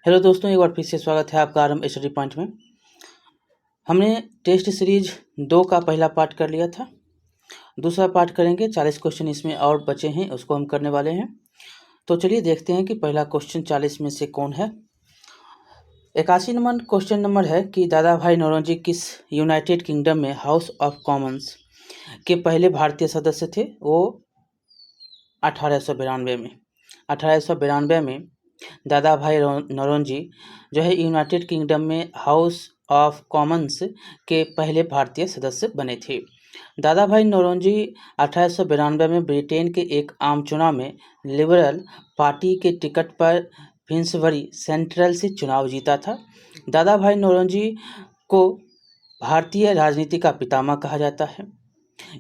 Hello दोस्तों, एक बार फिर से स्वागत है आपका आरंभ स्टडी पॉइंट में। हमने टेस्ट सीरीज 2 का पहला पार्ट कर लिया था। दूसरा पार्ट करेंगे। 40 क्वेश्चन इसमें और बचे हैं, उसको हम करने वाले हैं। तो चलिए देखते हैं कि पहला क्वेश्चन 40 में से कौन है। 81 नंबर क्वेश्चन नंबर है कि दादा भाई नौरोजी किस यूनाइटेड किंगडम में हाउस ऑफ कॉमन्स के पहले भारतीय सदस्य थे। वो 1892 में दादा भाई नौरोजी जो है यूनाइटेड किंगडम में हाउस ऑफ कॉमन्स के पहले भारतीय सदस्य बने थे। दादा भाई नौरोजी 1892 में ब्रिटेन के एक आम चुनाव में लिबरल पार्टी के टिकट पर फिन्सबरी सेंट्रल से चुनाव जीता था। दादा भाई नौरोजी को भारतीय राजनीति का पितामह कहा जाता है।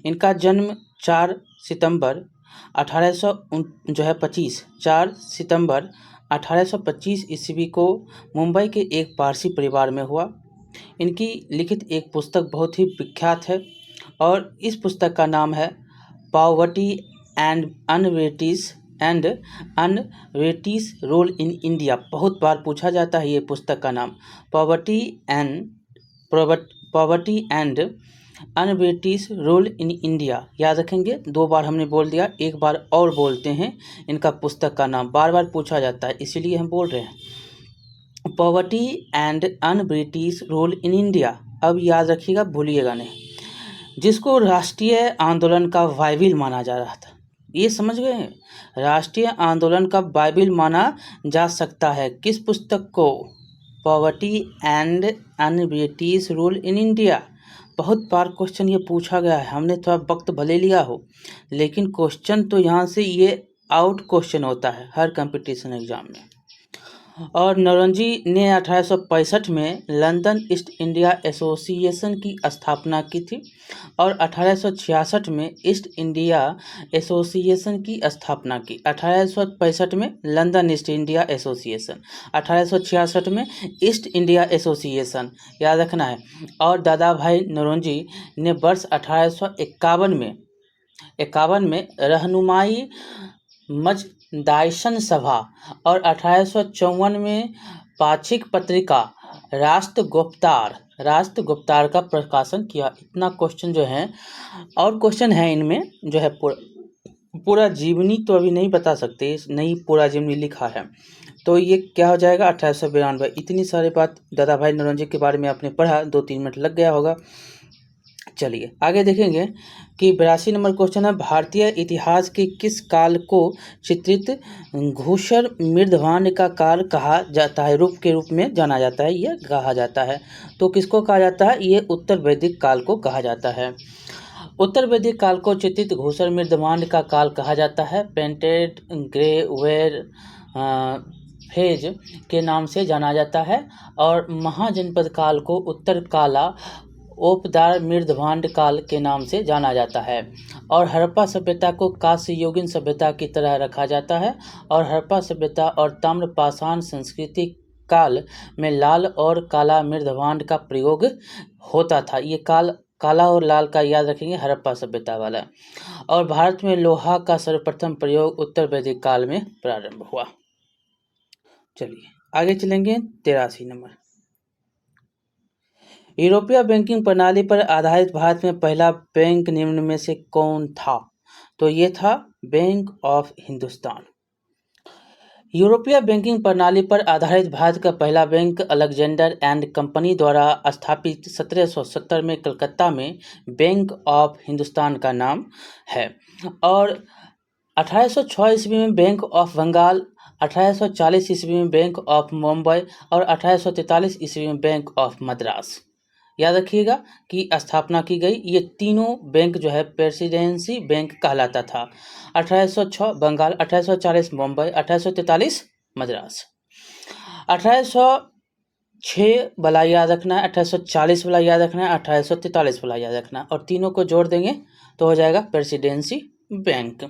इनका जन्म 4 सितंबर 1825 ईस्वी को मुंबई के एक पारसी परिवार में हुआ। इनकी लिखित एक पुस्तक बहुत ही विख्यात है और इस पुस्तक का नाम है poverty and unbritish rule in India. बहुत बार पूछा जाता है ये पुस्तक का नाम, poverty and unbritish rule in India. याद रखेंगे, 2 बार हमने बोल दिया, एक बार और बोलते हैं। इनका पुस्तक का नाम बार बार पूछा जाता है, इसीलिए हम बोल रहे हैं poverty and unBritish rule in India. अब याद रखिएगा, भूलिएगा नहीं। जिसको राष्ट्रीय आंदोलन का बाइबिल माना जा रहा था, ये समझ गए, राष्ट्रीय आंदोलन का बाइबिल माना जा सकता है किस पुस्तक को? Poverty and unBritish rule in India. बहुत बार क्वेश्चन ये पूछा गया है, हमने थोड़ा वक्त भले लिया हो, लेकिन क्वेश्चन तो यहाँ से ये आउट क्वेश्चन होता है हर कंपटीशन एग्जाम में। और नौरोजी ने 1865 में लंदन ईस्ट इंडिया एसोसिएशन की स्थापना की थी और 1866 में ईस्ट इंडिया एसोसिएशन की स्थापना की। 1865 में लंदन ईस्ट इंडिया एसोसिएशन, 1866 में ईस्ट इंडिया एसोसिएशन, याद रखना है। और दादा भाई नौरोजी ने वर्ष 1851 में रहनुमाई मजदाइसन सभा और 1854 में पाक्षिक पत्रिका राष्ट्र गुप्तार का प्रकाशन किया। इतना क्वेश्चन जो है, और क्वेश्चन है इनमें जो है पूरा जीवनी तो अभी नहीं बता सकते, नहीं पूरा जीवनी लिखा है, तो ये क्या हो जाएगा 1892। इतनी सारी बात दादा भाई नौरोजी के बारे में आपने पढ़ा, 2-3 मिनट लग गया होगा। चलिए आगे देखेंगे कि 82 नंबर क्वेश्चन है, भारतीय इतिहास के किस काल को चित्रित घूसर मृदभांड का काल कहा जाता है, रूप में जाना जाता है, यह कहा जाता है। तो किसको कहा जाता है? ये उत्तर वैदिक काल को कहा जाता है। उत्तर वैदिक काल को चित्रित घूसर मृदभांड का काल कहा जाता है। पेंटेड ग्रे वेर फेज के नाम से जाना जाता है। और महाजनपद काल को उत्तर काला ओपदार मृदभांड काल के नाम से जाना जाता है। और हड़प्पा सभ्यता को कांस्य युगीन सभ्यता की तरह रखा जाता है। और हड़प्पा सभ्यता और ताम्रपाषाण संस्कृति काल में लाल और काला मृदभांड का प्रयोग होता था। ये काला और लाल का याद रखेंगे, हड़प्पा सभ्यता वाला। और भारत में लोहा का सर्वप्रथम प्रयोग उत्तर वैदिक काल में प्रारंभ हुआ। चलिए आगे चलेंगे। 83 नंबर, यूरोपीय बैंकिंग प्रणाली पर आधारित भारत में पहला बैंक निम्न में से कौन था? तो ये था बैंक ऑफ हिंदुस्तान। यूरोपीय बैंकिंग प्रणाली पर आधारित भारत का पहला बैंक अलेक्जेंडर एंड कंपनी द्वारा स्थापित 1770 में कलकत्ता में बैंक ऑफ हिंदुस्तान का नाम है। और 1806 ईस्वी में बैंक ऑफ बंगाल, 1840 ईस्वी में बैंक ऑफ मुंबई और 1843 ईस्वी में बैंक ऑफ मद्रास, याद रखिएगा, कि स्थापना की गई। ये तीनों बैंक जो है प्रेसिडेंसी बैंक कहलाता था। 1806 बंगाल, 1840 मुंबई, 1843 मद्रास। 1806 वाला याद रखना है, 1840 वाला याद रखना है, 1843 वाला याद रखना है, और तीनों को जोड़ देंगे तो हो जाएगा प्रेसिडेंसी बैंक।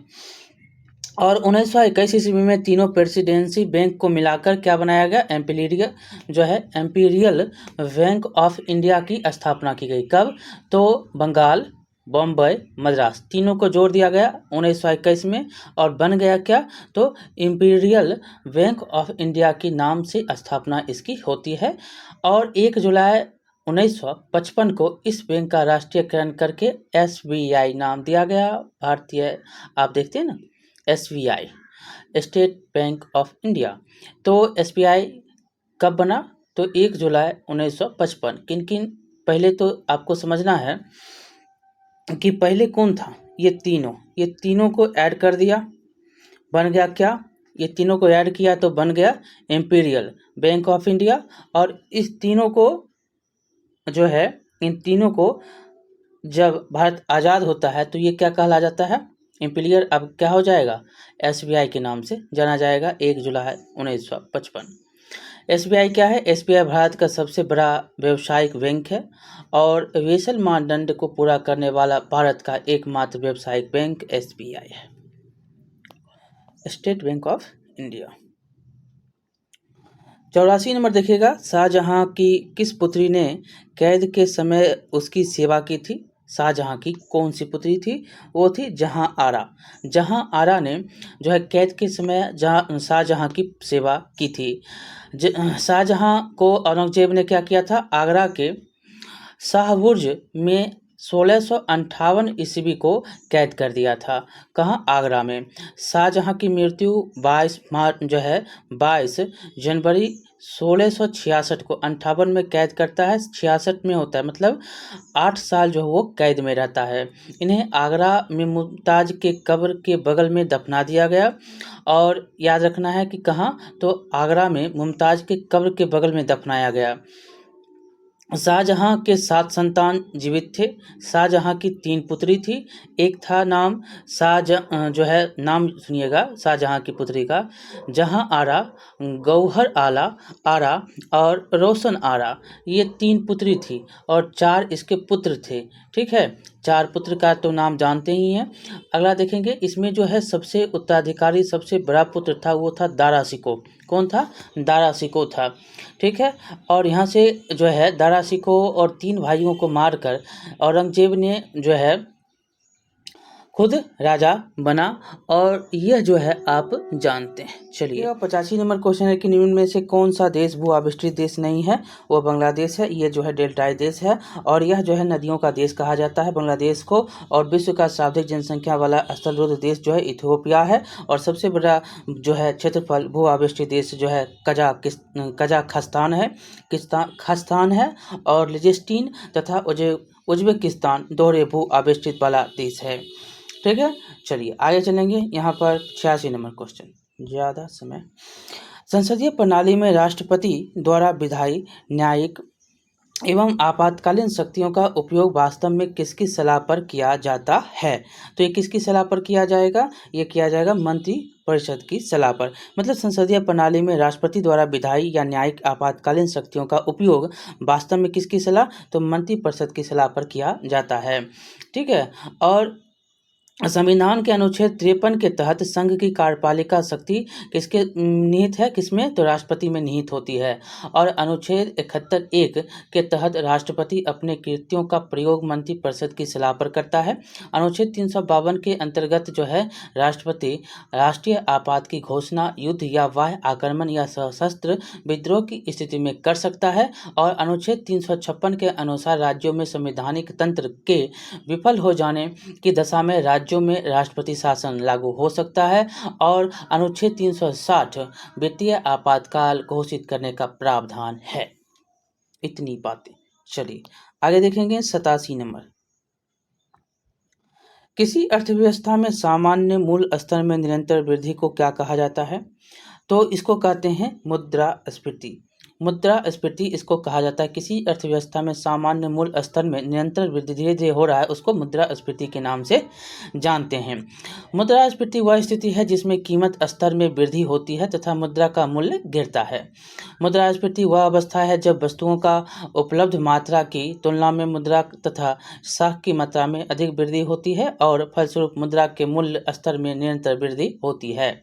और 1921 ईस्वी में तीनों प्रेसिडेंसी बैंक को मिलाकर क्या बनाया गया? एम्पीरियल बैंक ऑफ इंडिया की स्थापना की गई। कब? तो बंगाल बॉम्बे, मद्रास, तीनों को जोड़ दिया गया 1921 में और बन गया क्या, तो इंपीरियल बैंक ऑफ इंडिया के नाम से स्थापना इसकी होती है। और 1 जुलाई 1955 को इस बैंक का राष्ट्रीयकरण करके SBI नाम दिया गया। भारतीय, आप देखते हैं ना, SBI, state bank of India. तो SBI कब बना, तो 1 जुलाई 1955। किन किन, पहले तो आपको समझना है कि पहले कौन था, ये तीनों को ऐड कर दिया, बन गया क्या, ये तीनों को ऐड किया तो बन गया इंपीरियल बैंक ऑफ इंडिया। और इस तीनों को जो है, इन तीनों को जब भारत आज़ाद होता है तो ये क्या कहला जाता है, इंपीरियल। अब क्या हो जाएगा, SBI के नाम से जाना जाएगा 1 जुलाई 1955। SBI क्या है, SBI भारत का सबसे बड़ा व्यावसायिक बैंक है और वेसल मानदंड को पूरा करने वाला भारत का एकमात्र व्यावसायिक बैंक SBI है, state bank of India. 84 number देखिएगा, शाहजहां की किस पुत्री ने कैद के समय उसकी सेवा की थी। शाहजहां की कौन सी पुत्री थी, वो थी जहां आरा। जहां आरा ने जो है कैद के समय शाहजहां की सेवा की थी। शाहजहां को औरंगजेब ने क्या किया था, आगरा के शाहबुर्ज में 1658 ईस्वी को कैद कर दिया था। कहाँ, आगरा में। शाहजहां की मृत्यु 22 जनवरी 1666 को 58 में कैद करता है, 66 में होता है, मतलब 8 साल जो वो कैद में रहता है। इन्हें आगरा में मुमताज़ के कब्र के बगल में दफना दिया गया। और याद रखना है कि कहाँ, तो आगरा में मुमताज़ के कब्र के बगल में दफनाया गया। शाहजहां के 7 संतान जीवित थे। शाहजहां की 3 पुत्री थी। एक था नाम जो है, नाम सुनिएगा शाहजहां की पुत्री का, जहां आरा, गौहर आरा और रोशन आरा, ये 3 पुत्री थी और 4 इसके पुत्र थे। ठीक है, 4 पुत्र का तो नाम जानते ही हैं। अगला देखेंगे, इसमें जो है सबसे उत्तराधिकारी सबसे बड़ा पुत्र था, वो था दारा शिकोह। कौन था, दारा शिकोह था। ठीक है, और यहाँ से जो है दारा शिकोह और 3 भाइयों को मारकर औरंगजेब ने जो है खुद राजा बना, और यह जो है आप जानते हैं। चलिए, 85 नंबर क्वेश्चन है कि निम्न में से कौन सा देश भू आविष्कृत देश नहीं है, वो बांग्लादेश है। ये जो है डेल्टाई देश है और यह जो है नदियों का देश कहा जाता है बांग्लादेश को। और विश्व का सर्वाधिक जनसंख्या वाला स्थलरुद्ध देश जो है इथियोपिया है। और सबसे बड़ा जो है क्षेत्रफल भू आविष्कृत देश जो है कजाकिस्तान है और लिजेस्टीन तथा उज्बेकिस्तान दोहरे भू आविष्कृत वाला देश है। ठीक है, चलिए आगे चलेंगे। यहाँ पर 86 नंबर क्वेश्चन, ज़्यादा समय। संसदीय प्रणाली में राष्ट्रपति द्वारा विधायी, न्यायिक एवं आपातकालीन शक्तियों का उपयोग वास्तव में किसकी सलाह पर किया जाता है, तो ये किसकी सलाह पर किया जाएगा, ये किया जाएगा मंत्री परिषद की सलाह पर। मतलब संसदीय प्रणाली में राष्ट्रपति द्वारा विधायी या न्यायिक आपातकालीन शक्तियों का उपयोग वास्तव में किसकी सलाह, तो मंत्री परिषद की सलाह पर किया जाता है। ठीक है, और संविधान के अनुच्छेद 53 के तहत संघ की कार्यपालिका शक्ति किसके निहित है, किसमें, तो राष्ट्रपति में निहित होती है। और अनुच्छेद 71(1) के तहत राष्ट्रपति अपने कृत्यों का प्रयोग मंत्री परिषद की सलाह पर करता है। अनुच्छेद 352 के अंतर्गत जो है राष्ट्रपति राष्ट्रीय आपात की घोषणा युद्ध या बाह्य आक्रमण या सशस्त्र विद्रोह की स्थिति में कर सकता है। और अनुच्छेद 356 के अनुसार राज्यों में संवैधानिक तंत्र के विफल हो जाने की दशा में राज्यों में राष्ट्रपति शासन लागू हो सकता है। और अनुच्छेद 360 वित्तीय आपातकाल घोषित करने का प्रावधान है। इतनी बातें। चलिए आगे देखेंगे 87 नंबर। किसी अर्थव्यवस्था में सामान्य मूल स्तर में निरंतर वृद्धि को क्या कहा जाता है, तो इसको कहते हैं मुद्रास्फीति। मुद्रास्फीति इसको कहा जाता है। किसी अर्थव्यवस्था में सामान्य मूल स्तर में निरंतर वृद्धि धीरे धीरे हो रहा है, उसको मुद्रास्फीति के नाम से जानते हैं। मुद्रास्फीति वह स्थिति है जिसमें कीमत स्तर में वृद्धि होती है तथा मुद्रा का मूल्य गिरता है। मुद्रास्फीति वह अवस्था है जब वस्तुओं का उपलब्ध मात्रा की तुलना में मुद्रा तथा साख की मात्रा में अधिक वृद्धि होती है और फलस्वरूप मुद्रा के मूल्य स्तर में निरंतर वृद्धि होती है।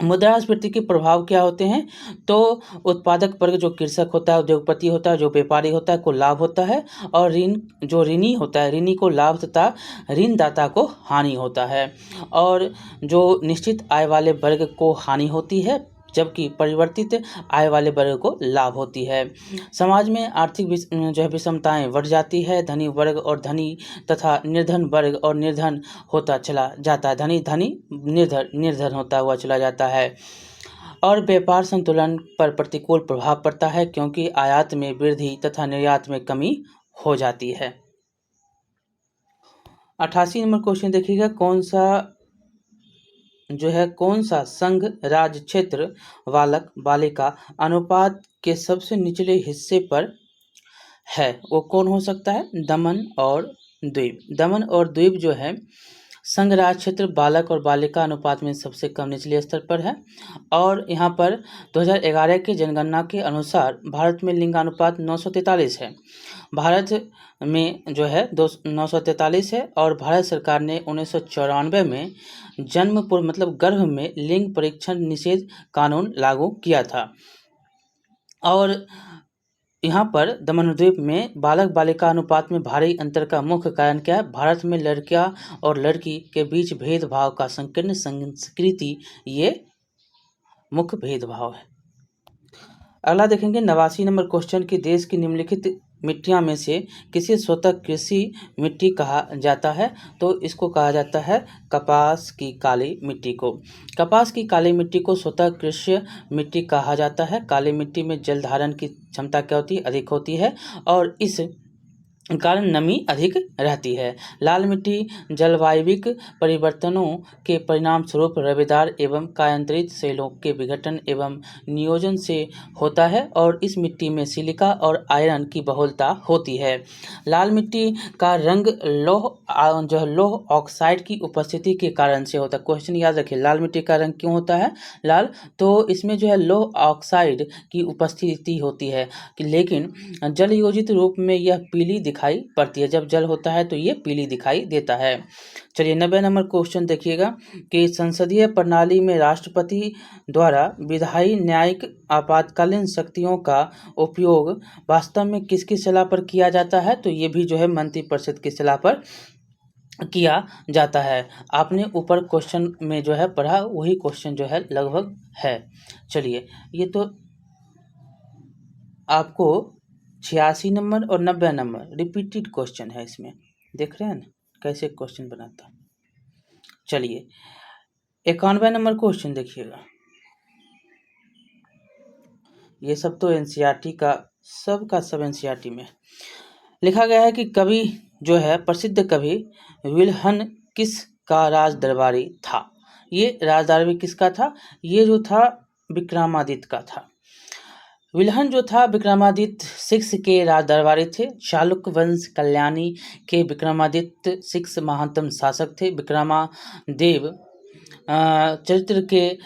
मुद्रास्फीति के प्रभाव क्या होते हैं? तो उत्पादक वर्ग जो कृषक होता है, उद्योगपति होता है, जो व्यापारी होता है को लाभ होता है, और जो ऋणी होता है, ऋणी को लाभ तथा ऋणदाता को हानि होता है। और जो निश्चित आय वाले वर्ग को हानि होती है, जबकि परिवर्तित आय वाले वर्ग को लाभ होती है। समाज में आर्थिक जो है विषमताएं बढ़ जाती है। धनी वर्ग और धनी तथा निर्धन वर्ग और निर्धन होता चला जाता है। धनी धनी निर्धन निर्धन होता हुआ चला जाता है। और व्यापार संतुलन पर प्रतिकूल प्रभाव पड़ता है, क्योंकि आयात में वृद्धि तथा निर्यात में कमी हो जाती है। 88 नंबर क्वेश्चन देखिएगा, कौन सा संघ राज्य क्षेत्र बालक बालिका अनुपात के सबसे निचले हिस्से पर है? वो कौन हो सकता है? दमन और द्वीप। दमन और द्वीप जो है संघ राज्य क्षेत्र बालक और बालिका अनुपात में सबसे कम निचले स्तर पर है। और यहाँ पर 2011 की जनगणना के अनुसार भारत में लिंगानुपात 943 है। भारत में जो है 943 है। और भारत सरकार ने 1994 में जन्म पूर्व मतलब गर्भ में लिंग परीक्षण निषेध कानून लागू किया था। और यहाँ पर दमन द्वीप में बालक बालिका अनुपात में भारी अंतर का मुख्य कारण क्या है? भारत में लड़कियां और लड़की के बीच भेदभाव का संकीर्ण संस्कृति, ये मुख्य भेदभाव है। अगला देखेंगे 89 नंबर क्वेश्चन की, देश की निम्नलिखित मिट्टियां में से किसे स्वतः कृषि मिट्टी कहा जाता है? तो इसको कहा जाता है कपास की काली मिट्टी को। कपास की काली मिट्टी को स्वतः कृषि मिट्टी कहा जाता है। काली मिट्टी में जल धारण की क्षमता क्या होती है? अधिक होती है, और इस कारण नमी अधिक रहती है। लाल मिट्टी जलवायविक परिवर्तनों के परिणाम स्वरूप रवेदार एवं कायांतरित सेलों के विघटन एवं नियोजन से होता है, और इस मिट्टी में सिलिका और आयरन की बहुलता होती है। लाल मिट्टी का रंग लौह ऑक्साइड की उपस्थिति के कारण से होता है। क्वेश्चन याद रखिए, लाल मिट्टी का रंग क्यों होता है लाल? तो इसमें जो है लौह ऑक्साइड की उपस्थिति होती है, लेकिन जल योजित रूप में यह पीली दिखाई पड़ती है। जब जल होता है तो ये पीली दिखाई देता है। चलिए 90 नंबर क्वेश्चन देखिएगा कि संसदीय प्रणाली में राष्ट्रपति द्वारा विधायी न्यायिक आपातकालीन शक्तियों का उपयोग वास्तव में किसकी सलाह पर किया जाता है? तो ये भी जो है मंत्रिपरिषद की सलाह पर किया जाता है। आपने ऊपर क्वेश्चन में जो है पढ़ा वही क्वेश्चन जो है लगभग है। चलिए, ये तो आपको 86 नंबर और 90 नंबर रिपीटेड क्वेश्चन है। इसमें देख रहे हैं ना कैसे क्वेश्चन बनाता। चलिए 91 नंबर क्वेश्चन देखिएगा। ये सब तो एनसीईआरटी का सब एनसीईआरटी में लिखा गया है कि कवि जो है प्रसिद्ध कवि विल्हन किस का राज दरबारी था? ये राज दरबारी किसका था? ये जो था विक्रमादित्य का था। विल्हन जो था विक्रमादित्य 6 के राज दरबारी थे। चालुक्य वंश कल्याणी के विक्रमादित्य 6 महानतम शासक थे। विक्रमादेव चरित्र के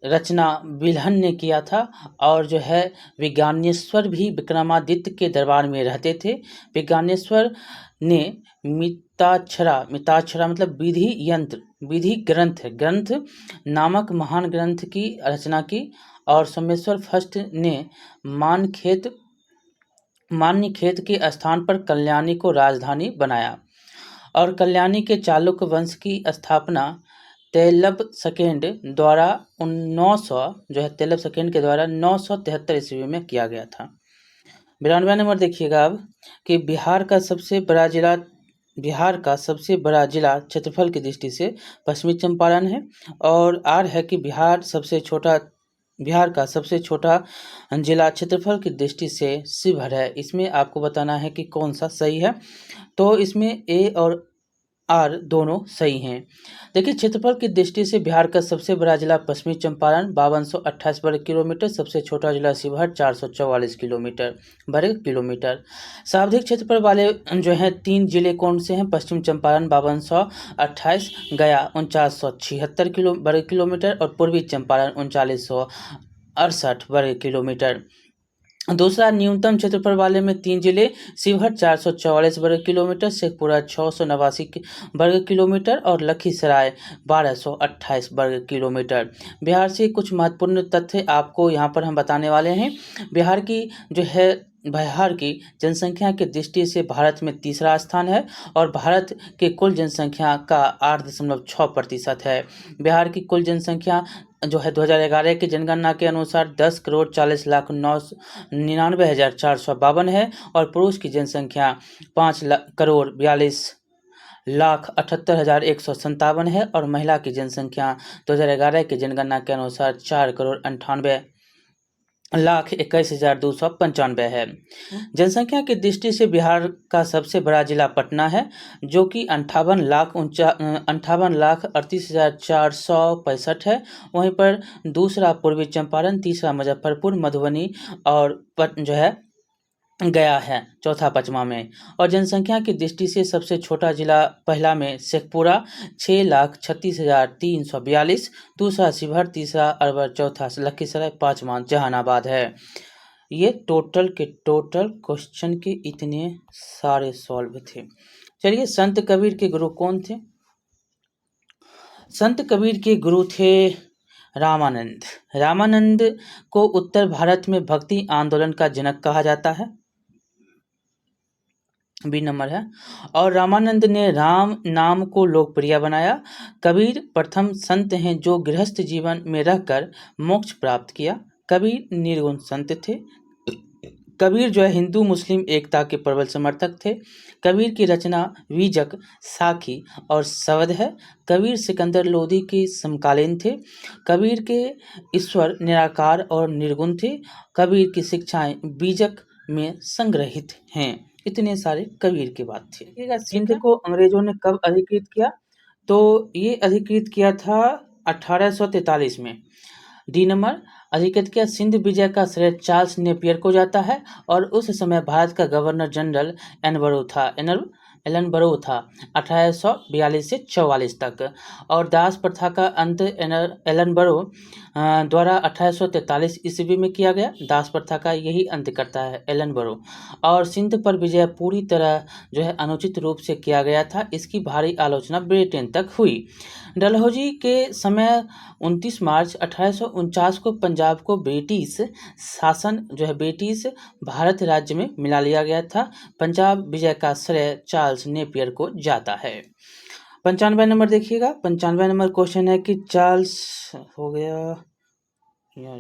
रचना विल्हन ने किया था, और जो है विज्ञानेश्वर भी विक्रमादित्य के दरबार में रहते थे। विज्ञानेश्वर ने मिताक्षरा मतलब विधि ग्रंथ नामक महान ग्रंथ की रचना की, और सोमेश्वर फर्स्ट ने मान्यखेत के स्थान पर कल्याणी को राजधानी बनाया, और कल्याणी के चालुक्य वंश की स्थापना तैलब सेकेंड द्वारा 973 ईस्वी में किया गया था। 92 नंबर देखिएगा अब कि बिहार का सबसे बड़ा जिला क्षेत्रफल की दृष्टि से पश्चिमी चंपारण है, और आर है कि बिहार का सबसे छोटा जिला क्षेत्रफल की दृष्टि से शिवहर है। इसमें आपको बताना है कि कौन सा सही है। तो इसमें ए और आर दोनों सही हैं। देखिए, क्षेत्रफल की दृष्टि से बिहार का सबसे बड़ा जिला पश्चिमी चंपारण 5228 वर्ग किलोमीटर, सबसे छोटा जिला शिवहर 444 वर्ग किलोमीटर। सर्वाधिक क्षेत्रफल वाले जो हैं 3 जिले कौन से हैं? पश्चिम चंपारण 5228, गया 4976 वर्ग किलोमीटर, और पूर्वी चंपारण 3968 वर्ग किलोमीटर। दूसरा, न्यूनतम क्षेत्रफल वाले में 3 जिले, शिवहर 444 वर्ग किलोमीटर, शेखपुरा 689 वर्ग किलोमीटर और लखीसराय 1228 वर्ग किलोमीटर। बिहार से कुछ महत्वपूर्ण तथ्य आपको यहाँ पर हम बताने वाले हैं। बिहार की जनसंख्या की दृष्टि से भारत में तीसरा स्थान है और भारत के कुल जनसंख्या का 8.6% है। बिहार की कुल जनसंख्या जो है 2011 की जनगणना के अनुसार 10,40,99,452 है और पुरुष की जनसंख्या 5,42,78,157 है और महिला की जनसंख्या 2011 की जनगणना के अनुसार 4,98,21,295 है। जनसंख्या की दृष्टि से बिहार का सबसे बड़ा जिला पटना है, जो कि 58,38,465 है। वहीं पर दूसरा पूर्वी चंपारण, तीसरा मुजफ्फरपुर, मधुबनी और गया है चौथा पचमा में। और जनसंख्या की दृष्टि से सबसे छोटा जिला पहला में शेखपुरा 6,36,342, दूसरा शिवहर, तीसरा अरवल, चौथा लखीसराय, पाँचवा जहानाबाद है। ये टोटल क्वेश्चन के इतने सारे सॉल्व थे। चलिए, संत कबीर के गुरु कौन थे? संत कबीर के गुरु थे रामानंद। रामानंद को उत्तर भारत में भक्ति आंदोलन का जनक कहा जाता है, बी नंबर है। और रामानंद ने राम नाम को लोकप्रिय बनाया। कबीर प्रथम संत हैं जो गृहस्थ जीवन में रहकर मोक्ष प्राप्त किया। कबीर निर्गुण संत थे। कबीर हिंदू मुस्लिम एकता के प्रबल समर्थक थे। कबीर की रचना वीजक, साखी और शवद है। कबीर सिकंदर लोदी के समकालीन थे। कबीर के ईश्वर निराकार और निर्गुण थे। कबीर की शिक्षाएं बीजक में संग्रहित हैं। इतने सारे कबीर की बात थी। सिंध को अंग्रेजों ने कब अधिकृत किया? तो ये अधिकृत किया था 1843 में। डी नंबर, अधिकृत किया। सिंध विजय का श्रेय चार्ल्स नेपियर को जाता है और उस समय भारत का गवर्नर जनरल एलन बरो था 1842 से 44 तक। और दास प्रथा का अंत एलन बरो द्वारा 1843 ईस्वी में किया गया। दास प्रथा का यही अंत करता है एलन बरो। और सिंध पर विजय पूरी तरह अनुचित रूप से किया गया था। इसकी भारी आलोचना ब्रिटेन तक हुई। डलहौजी के समय 29 मार्च 1849 को पंजाब को ब्रिटिश शासन ब्रिटिश भारत राज्य में मिला लिया गया था। पंजाब विजय का श्रेय चार्ल्स नेपियर को जाता है। 95 नंबर देखिएगा। 95 नंबर क्वेश्चन है कि चार्ल्स हो गया यार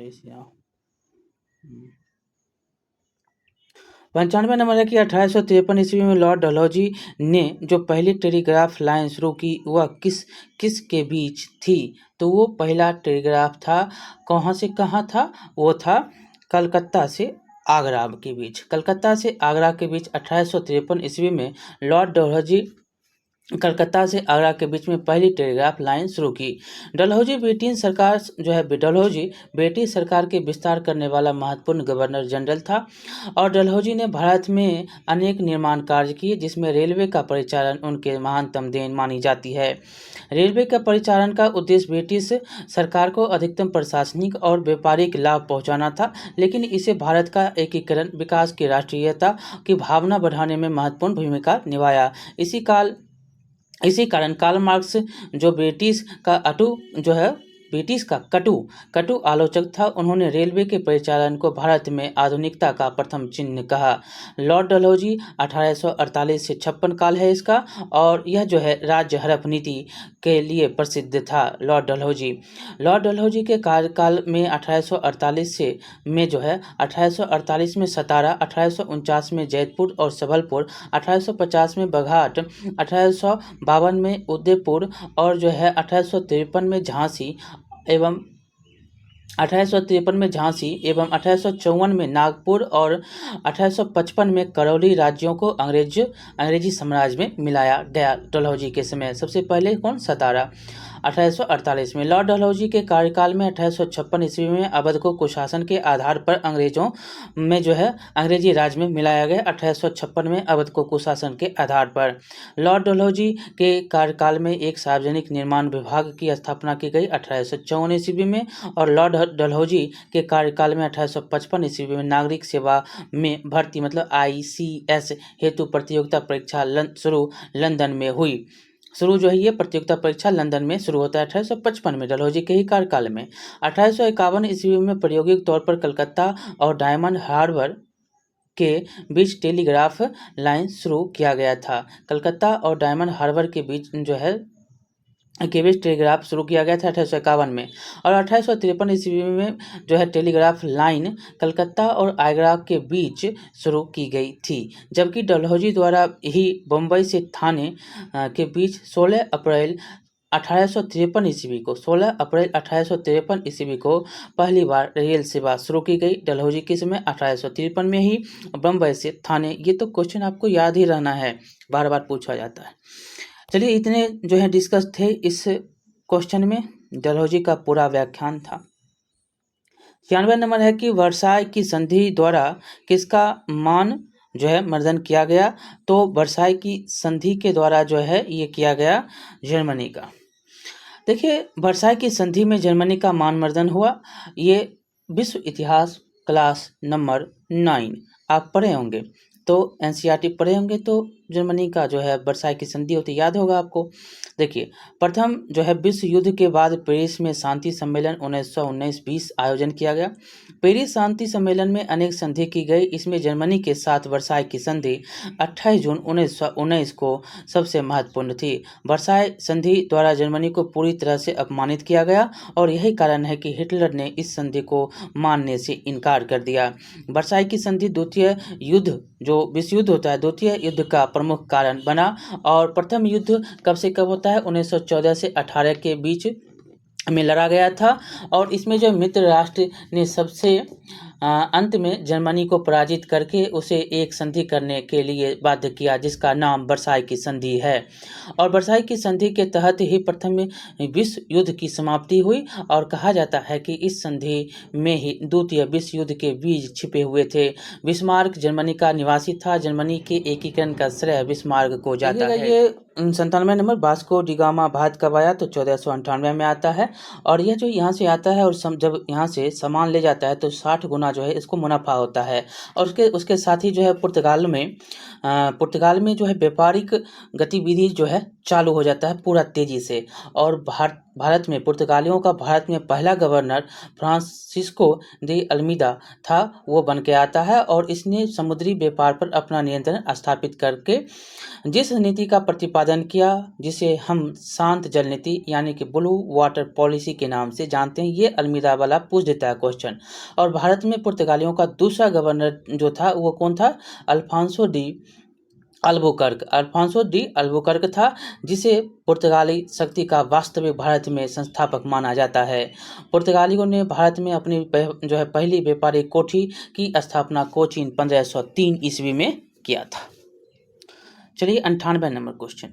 95 नंबर है कि 1853 ईस्वी में लॉर्ड डलहौजी ने जो पहली टेलीग्राफ लाइन शुरू की वह किस के बीच थी? तो वो पहला टेलीग्राफ था कहाँ से कहाँ था? वो था कलकत्ता से आगरा के बीच। कलकत्ता से आगरा के बीच 1853 ईस्वी में लॉर्ड डलहौजी कलकत्ता से आगरा के बीच में पहली टेलीग्राफ लाइन शुरू की। डलहौजी ब्रिटिश सरकार के विस्तार करने वाला महत्वपूर्ण गवर्नर जनरल था। और डलहौजी ने भारत में अनेक निर्माण कार्य किए, जिसमें रेलवे का परिचालन उनके महानतम देन मानी जाती है। रेलवे का परिचालन का उद्देश्य ब्रिटिश सरकार को अधिकतम प्रशासनिक और व्यापारिक लाभ पहुंचाना था, लेकिन इसे भारत का एकीकरण, विकास की राष्ट्रीयता की भावना बढ़ाने में महत्वपूर्ण भूमिका निभाया। इसी कारण कार्ल मार्क्स ब्रिटिश का कटु आलोचक था। उन्होंने रेलवे के परिचालन को भारत में आधुनिकता का प्रथम चिन्ह कहा। लॉर्ड डलहौजी 1848 से 56 काल है इसका, और यह राज्य हड़प नीति के लिए प्रसिद्ध था। लॉर्ड डलहौजी के कार्यकाल में 1848 में सतारा, 1849 में जैतपुर और सबलपुर, 1850 में बघाट, 1852 में उदयपुर और 1853 में झांसी एवं 1854 में नागपुर और 1855 में करौली राज्यों को अंग्रेजी साम्राज्य में मिलाया गया। डलहौजी के समय सबसे पहले कौन? सतारा। 1848 में। लॉर्ड डलहौजी के कार्यकाल में 1856 ईस्वी में अवध को कुशासन के आधार पर अंग्रेजों में जो है अंग्रेजी राज में मिलाया गया। 1856 में अवध को कुशासन के आधार पर। लॉर्ड डलहौजी के कार्यकाल में एक सार्वजनिक निर्माण विभाग की स्थापना की गई 1854 ईस्वी में। और लॉर्ड डलहौजी के कार्यकाल में 1855 ईस्वी में नागरिक सेवा में भर्ती मतलब ICS हेतु प्रतियोगिता परीक्षा शुरू लंदन में हुई। शुरू जो है ये प्रतियोगिता परीक्षा लंदन में शुरू होता है 1855 में, डलहौजी के ही कार्यकाल में। 1851 ईस्वी में प्रायोगिक तौर पर कलकत्ता और डायमंड हार्बर के बीच टेलीग्राफ लाइन शुरू किया गया था। कलकत्ता और डायमंड हार्बर के बीच जो है के बीच टेलीग्राफ शुरू किया गया था 1851 में। और 1853 ईस्वी में जो है टेलीग्राफ लाइन कलकत्ता और आगरा के बीच शुरू की गई थी। जबकि डलहौजी द्वारा ही बम्बई से थाने के बीच 16 अप्रैल 1853 ईस्वी को 16 अप्रैल 1853 ईस्वी को पहली बार रेल सेवा शुरू की गई। डलहौजी के समय 1853 में ही बम्बई से थाने। ये तो क्वेश्चन आपको याद ही रहना है, बार बार पूछा जाता है। चलिए इतने जो है डिस्कस थे इस क्वेश्चन में, डलहौजी का पूरा व्याख्यान था। 96 नंबर है कि वर्साय की संधि द्वारा किसका मान जो है मर्दन किया गया? तो वर्साय की संधि के द्वारा जो है ये किया गया जर्मनी का। देखिए वर्साय की संधि में जर्मनी का मान मर्दन हुआ। ये विश्व इतिहास क्लास नंबर 9 आप पढ़े होंगे, तो NCERT पढ़े होंगे तो जर्मनी का जो है वर्साय की संधि होती याद होगा आपको। देखिए प्रथम जो है विश्व युद्ध के बाद पेरिस में शांति सम्मेलन 1919-20 आयोजन किया गया। पेरिस शांति सम्मेलन में अनेक संधि की गई। इसमें जर्मनी के साथ वर्साय की संधि 28 जून 1919 को सबसे महत्वपूर्ण थी। वर्साय संधि द्वारा जर्मनी को पूरी तरह से अपमानित किया गया और यही कारण है कि हिटलर ने इस संधि को मानने से इनकार कर दिया। वर्साय की संधि द्वितीय युद्ध जो विश्व युद्ध होता है द्वितीय युद्ध का प्रमुख कारण बना। और प्रथम युद्ध कब से कब होता है? 1914 से 18 के बीच में लड़ा गया था। और इसमें जो मित्र राष्ट्र ने सबसे अंत में जर्मनी को पराजित करके उसे एक संधि करने के लिए बाध्य किया, जिसका नाम वर्साय की संधि है। और वर्साय की संधि के तहत ही प्रथम विश्व युद्ध की समाप्ति हुई। और कहा जाता है कि इस संधि में ही द्वितीय विश्व युद्ध के बीज छिपे हुए थे। बिस्मार्क जर्मनी का निवासी था। जर्मनी के एकीकरण का श्रेय बिस्मार्क को जाता है। ये 97 number Vasco D gamma Bharat कब आया? तो 1498 में आता है। और यह जो यहाँ से आता है और जब यहाँ से सामान ले जाता है तो 60 गुना जो है इसको मुनाफा होता है। और उसके साथ ही जो है पुर्तगाल में जो है व्यापारिक गतिविधि जो है चालू हो जाता है पूरा तेजी से। और भारत में पुर्तगालियों का भारत में पहला गवर्नर फ्रांसिस्को de अल्मीदा था, वो बन के आता है। और इसने समुद्री व्यापार पर अपना नियंत्रण स्थापित करके जिस नीति का प्रतिपादन किया जिसे हम शांत जल नीति यानी कि ब्लू वाटर पॉलिसी के नाम से जानते हैं, ये अल्मीदा वाला पूछ देता है क्वेश्चन। और भारत में पुर्तगालियों का दूसरा गवर्नर जो था वो कौन था? अल्फांसो डी अल्बुकर्क था, जिसे पुर्तगाली शक्ति का वास्तविक भारत में संस्थापक माना जाता है। पुर्तगालियों ने भारत में अपनी जो है पहली व्यापारिक कोठी की स्थापना कोचीन 1503 ईस्वी में किया था। चलिए 98 नंबर क्वेश्चन,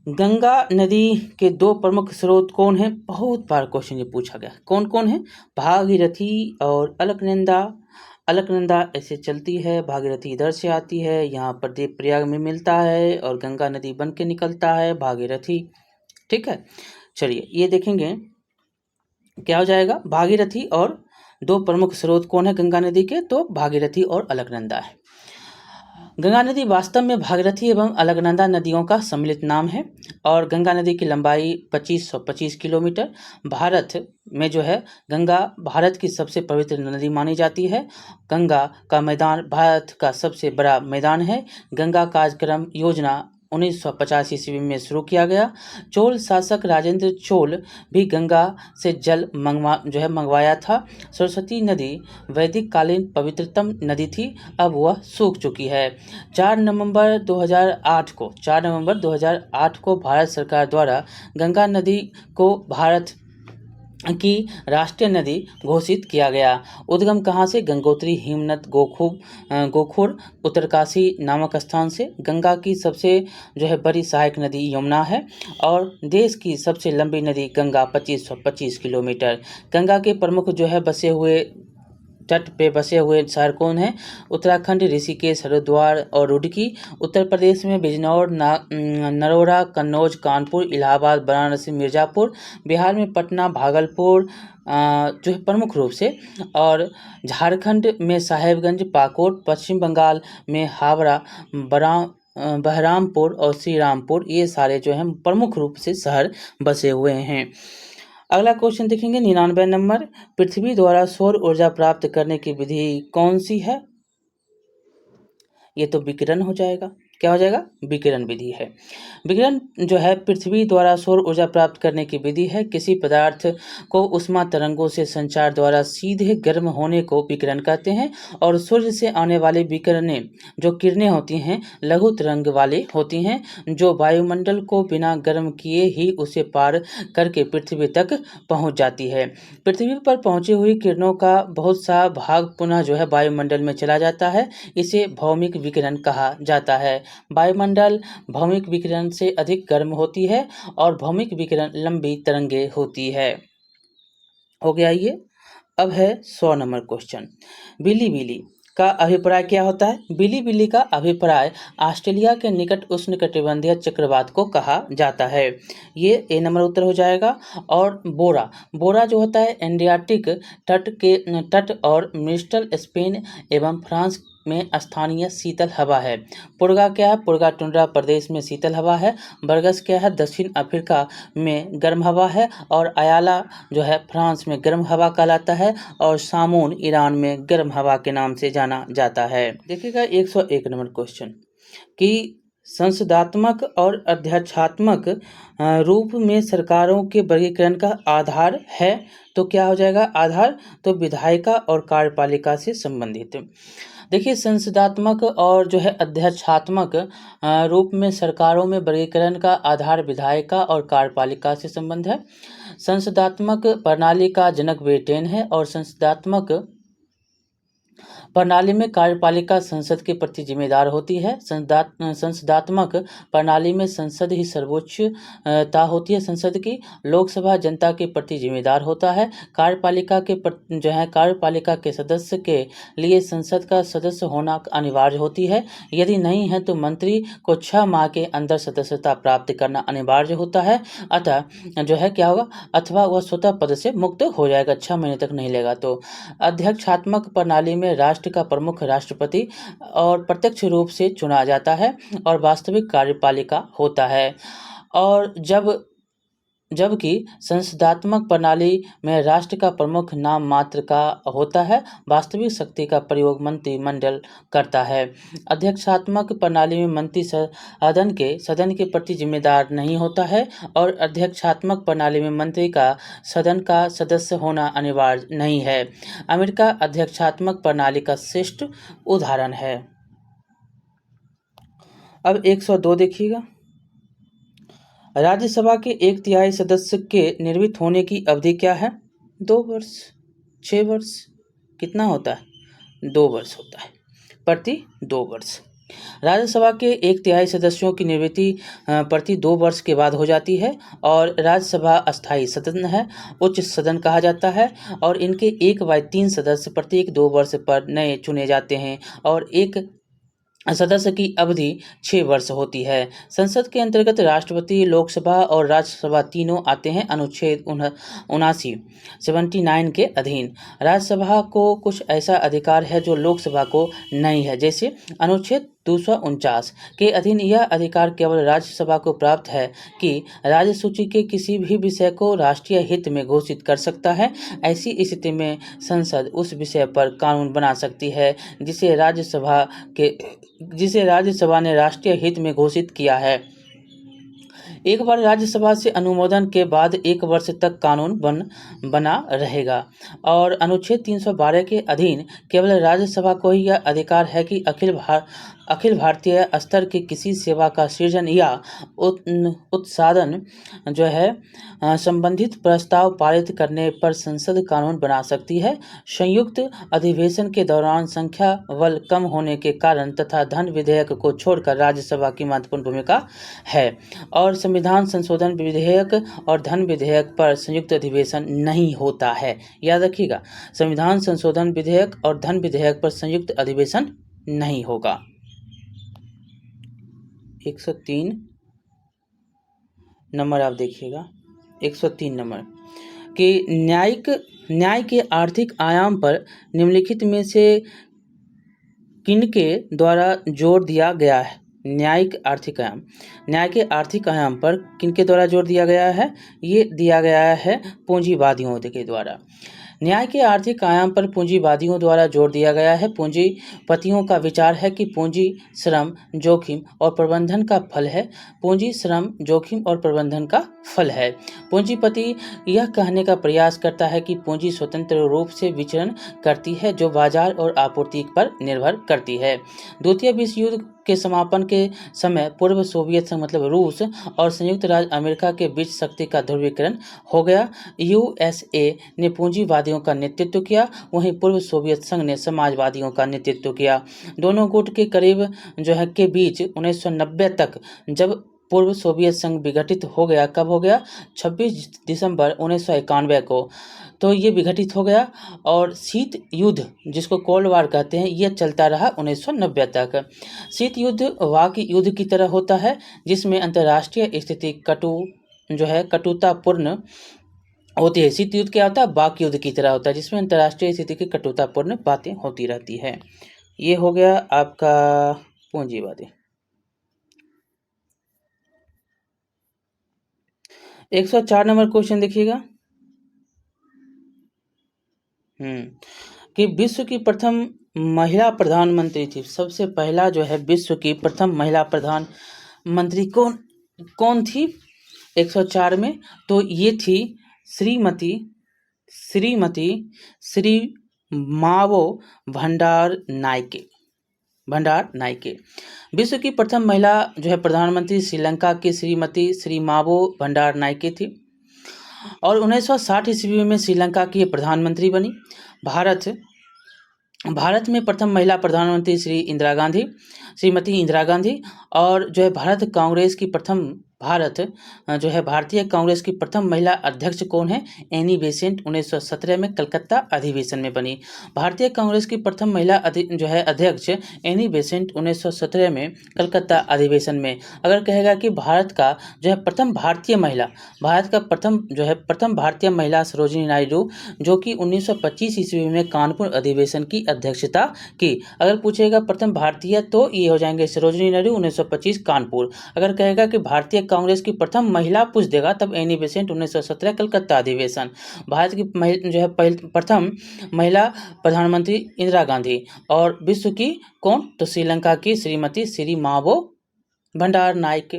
गंगा नदी के दो प्रमुख स्रोत कौन है? बहुत बार क्वेश्चन ये पूछा गया, कौन कौन है? भागीरथी और अलकनंदा। अलकनंदा ऐसे चलती है, भागीरथी इधर से आती है, यहाँ पर देवप्रयाग में मिलता है और गंगा नदी बन के निकलता है भागीरथी। ठीक है, चलिए ये देखेंगे क्या हो जाएगा। भागीरथी और दो प्रमुख स्रोत कौन है गंगा नदी के? तो भागीरथी और अलकनंदा है। गंगा नदी वास्तव में भागीरथी एवं अलकनंदा नदियों का सम्मिलित नाम है। और गंगा नदी की लंबाई 2525 किलोमीटर। भारत में जो है गंगा भारत की सबसे पवित्र नदी मानी जाती है। गंगा का मैदान भारत का सबसे बड़ा मैदान है। गंगा कार्यक्रम योजना 1950 ईस्वी में शुरू किया गया। चोल शासक राजेंद्र चोल भी गंगा से जल मंगवाया था। सरस्वती नदी वैदिक कालीन पवित्रतम नदी थी, अब वह सूख चुकी है। 4 नवंबर 2008 को भारत सरकार द्वारा गंगा नदी को भारत की राष्ट्रीय नदी घोषित किया गया। उद्गम कहाँ से? गंगोत्री हिमनद गोखुर उत्तरकाशी नामक स्थान से। गंगा की सबसे बड़ी सहायक नदी यमुना है और देश की सबसे लंबी नदी गंगा 2525 किलोमीटर। गंगा के प्रमुख बसे हुए तट पे बसे हुए शहर कौन हैं? उत्तराखंड ऋषिकेश, हरिद्वार और रुड़की। उत्तर प्रदेश में बिजनौर, नरोरा, कन्नौज, कानपुर, इलाहाबाद, वाराणसी, मिर्ज़ापुर। बिहार में पटना, भागलपुर प्रमुख रूप से, और झारखंड में साहेबगंज, पाकुड़। पश्चिम बंगाल में हावड़ा, बहरामपुर और श्री रामपुर, ये सारे प्रमुख रूप से शहर बसे हुए हैं। अगला क्वेश्चन देखेंगे 99 नंबर। पृथ्वी द्वारा सौर ऊर्जा प्राप्त करने की विधि कौन सी है? ये तो विकिरण हो जाएगा। क्या हो जाएगा? विकिरण विधि है। विकिरण पृथ्वी द्वारा सौर ऊर्जा प्राप्त करने की विधि है। किसी पदार्थ को उष्मा तरंगों से संचार द्वारा सीधे गर्म होने को विकिरण कहते हैं। और सूर्य से आने वाली विकिरणें किरणें होती हैं लघु तरंग वाली होती हैं, जो वायुमंडल को बिना गर्म किए ही उसे पार करके पृथ्वी तक पहुंच जाती है। पृथ्वी पर पहुंची हुई किरणों का बहुत सा भाग पुनः वायुमंडल में चला जाता है। इसे भौमिक विकिरण कहा जाता है। वायुमंडल भौमिक विकिरण से अधिक गर्म होती है और भौमिक विकिरण लंबी तरंगे होती है। हो गया ये। अब है 100 नंबर क्वेश्चन। बिली बिली का अभिप्राय क्या होता है? बिली बिली का अभिप्राय ऑस्ट्रेलिया के निकट उष्णकटिबंधीय चक्रवात को कहा जाता है। ये ए नंबर उत्तर हो जाएगा। और बोरा बोरा होता है एड्रियाटिक तट और मिस्टल स्पेन एवं फ्रांस में स्थानीय शीतल हवा है। पुर्गा क्या है? पुर्गा टुंड्रा प्रदेश में शीतल हवा है। बरगस क्या है? दक्षिण अफ्रीका में गर्म हवा है। और अयाला फ्रांस में गर्म हवा कहलाता है। और सामून ईरान में गर्म हवा के नाम से जाना जाता है। देखिएगा 101 नंबर क्वेश्चन कि संसदात्मक और अध्यक्षात्मक रूप में सरकारों के वर्गीकरण का आधार है। तो क्या हो जाएगा आधार? तो विधायिका और कार्यपालिका से संबंधित। देखिए संसदात्मक और अध्यक्षात्मक रूप में सरकारों में वर्गीकरण का आधार विधायिका और कार्यपालिका से संबंध है। संसदात्मक प्रणाली का जनक ब्रिटेन है और संसदात्मक प्रणाली में कार्यपालिका संसद के प्रति जिम्मेदार होती है। संसदात्मक प्रणाली में संसद ही सर्वोच्चता होती है। संसद की लोकसभा जनता के प्रति जिम्मेदार होता है। कार्यपालिका के कार्यपालिका के सदस्य के लिए संसद का सदस्य होना अनिवार्य होती है। यदि नहीं है तो मंत्री को 6 माह के अंदर सदस्यता प्राप्त करना अनिवार्य होता है। अतः क्या होगा? अथवा वह स्वतः पद से मुक्त हो जाएगा, 6 महीने तक नहीं लेगा तो। अध्यक्षात्मक प्रणाली में राष्ट्र का प्रमुख राष्ट्रपति और प्रत्यक्ष रूप से चुना जाता है और वास्तविक कार्यपालिका होता है। और जबकि संसदात्मक प्रणाली में राष्ट्र का प्रमुख नाम मात्र का होता है, वास्तविक शक्ति का प्रयोग मंत्रिमंडल करता है। अध्यक्षात्मक प्रणाली में मंत्री सदन के प्रति जिम्मेदार नहीं होता है और अध्यक्षात्मक प्रणाली में मंत्री का सदन का सदस्य होना अनिवार्य नहीं है। अमेरिका अध्यक्षात्मक प्रणाली का श्रेष्ठ उदाहरण है। अब 102 देखिएगा। राज्यसभा के 1/3 सदस्य के निर्वाचित होने की अवधि क्या है? 2 वर्ष, 6 वर्ष, कितना होता है? 2 वर्ष होता है, प्रति 2 वर्ष। राज्यसभा के 1/3 सदस्यों की नियुक्ति प्रति 2 वर्ष के बाद हो जाती है और राज्यसभा अस्थायी सदन है, उच्च सदन कहा जाता है और इनके 1/3 सदस्य प्रत्येक 2 वर्ष पर नए चुने जाते हैं और एक सदस्य की अवधि 6 वर्ष होती है। संसद के अंतर्गत राष्ट्रपति, लोकसभा और राज्यसभा तीनों आते हैं। अनुच्छेद 79 के अधीन राज्यसभा को कुछ ऐसा अधिकार है जो लोकसभा को नहीं है। जैसे अनुच्छेद 249 के अधीन यह अधिकार केवल राज्यसभा को प्राप्त है कि राज्य सूची के किसी भी विषय को राष्ट्रीय हित में घोषित कर सकता है। ऐसी स्थिति में संसद उस विषय पर कानून बना सकती है जिसे राज्यसभा ने राष्ट्रीय हित में घोषित किया है। एक बार राज्यसभा से अनुमोदन के बाद 1 वर्ष तक कानून बना रहेगा। और अनुच्छेद 312 के अधीन केवल राज्यसभा को ही यह अधिकार है कि अखिल भारतीय स्तर की किसी सेवा का सृजन या उत्साधन जो है संबंधित प्रस्ताव पारित करने पर संसद कानून बना सकती है। संयुक्त अधिवेशन के दौरान संख्या बल कम होने के कारण तथा धन विधेयक को छोड़कर राज्यसभा की महत्वपूर्ण भूमिका है। और संविधान संशोधन विधेयक और धन विधेयक पर संयुक्त अधिवेशन नहीं होता है। याद रखिएगा, संविधान संशोधन विधेयक और धन विधेयक पर संयुक्त अधिवेशन नहीं होगा। 103 नंबर आप देखिएगा, 103 नंबर कि न्याय के आर्थिक आयाम पर निम्नलिखित में से किनके द्वारा जोर दिया गया है। न्याय के आर्थिक आयाम पर किनके द्वारा जोर दिया गया है? ये दिया गया है पूंजीवादियों के द्वारा। न्याय के आर्थिक आयाम पर पूंजीवादियों द्वारा जोर दिया गया है। पूंजीपतियों का विचार है कि पूंजी श्रम, जोखिम और प्रबंधन का फल है। पूंजी श्रम, जोखिम और प्रबंधन का फल है। पूंजीपति यह कहने का प्रयास करता है कि पूंजी स्वतंत्र रूप से विचरण करती है जो बाजार और आपूर्ति पर निर्भर करती है। द्वितीय विश्व युद्ध के समापन के समय पूर्व सोवियत संघ मतलब रूस और संयुक्त राज्य अमेरिका के बीच शक्ति का ध्रुवीकरण हो गया। यूएसए ने पूंजीवादियों का नेतृत्व किया, वहीं पूर्व सोवियत संघ ने समाजवादियों का नेतृत्व किया। दोनों गुट के करीब के बीच 1990 तक जब पूर्व सोवियत संघ विघटित हो गया। कब हो गया? 26 दिसंबर 1991 को तो ये विघटित हो गया। और शीत युद्ध जिसको कोल्ड वार कहते हैं ये चलता रहा 1990 तक। शीत युद्ध वाक युद्ध की तरह होता है जिसमें अंतर्राष्ट्रीय स्थिति कटुतापूर्ण होती है। शीत युद्ध क्या होता है? वाक युद्ध की तरह होता है जिसमें अंतर्राष्ट्रीय स्थिति की कटुतापूर्ण बातें होती रहती है। ये हो गया आपका पूंजीवादी। 104 नंबर क्वेश्चन देखिएगा कि विश्व की प्रथम महिला प्रधानमंत्री थी। सबसे पहला विश्व की प्रथम महिला प्रधानमंत्री कौन थी 104 में? तो ये थी श्री मावो भंडार नायके। विश्व की प्रथम महिला प्रधानमंत्री श्रीलंका की श्री मावो भंडार नायके थी और 1960 ईस्वी में श्रीलंका की प्रधानमंत्री बनी। भारत में प्रथम महिला प्रधानमंत्री श्रीमती इंदिरा गांधी और भारतीय कांग्रेस की प्रथम महिला अध्यक्ष कौन है? एनी बेसेंट 1917 में कलकत्ता अधिवेशन में बनी। भारतीय कांग्रेस की प्रथम महिला अध्यक्ष एनी बेसेंट 1917 में कलकत्ता अधिवेशन में। अगर कहेगा कि भारत का प्रथम भारतीय महिला सरोजिनी नायडू जो कि 1925 ईस्वी में कानपुर अधिवेशन की अध्यक्षता की। अगर पूछेगा प्रथम भारतीय तो ये हो जाएंगे सरोजिनी नायडू 1925 कानपुर। अगर कहेगा कि भारतीय कांग्रेस की प्रथम महिला पूछ देगा तब एनी बेसेंट 1917 कलकत्ता अधिवेशन। भारत की प्रथम महिला प्रधानमंत्री इंदिरा गांधी और विश्व की कौन? तो श्रीलंका की श्रीमती श्री मावो भंडार नायके।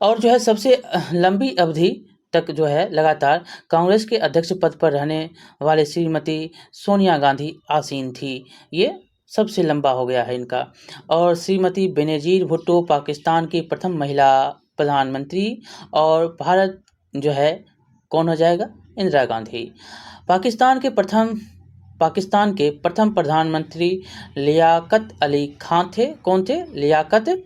और सबसे लंबी अवधि तक लगातार कांग्रेस के अध्यक्ष पद पर रहने वाले श्रीमती सोनिया गांधी आसीन थी। ये सबसे लंबा हो गया है इनका। और श्रीमती बेनजीर भुट्टो पाकिस्तान की प्रथम महिला प्रधानमंत्री और भारत कौन हो जाएगा? इंदिरा गांधी। पाकिस्तान के प्रथम प्रधानमंत्री लियाकत अली खान थे। कौन थे? लियाकत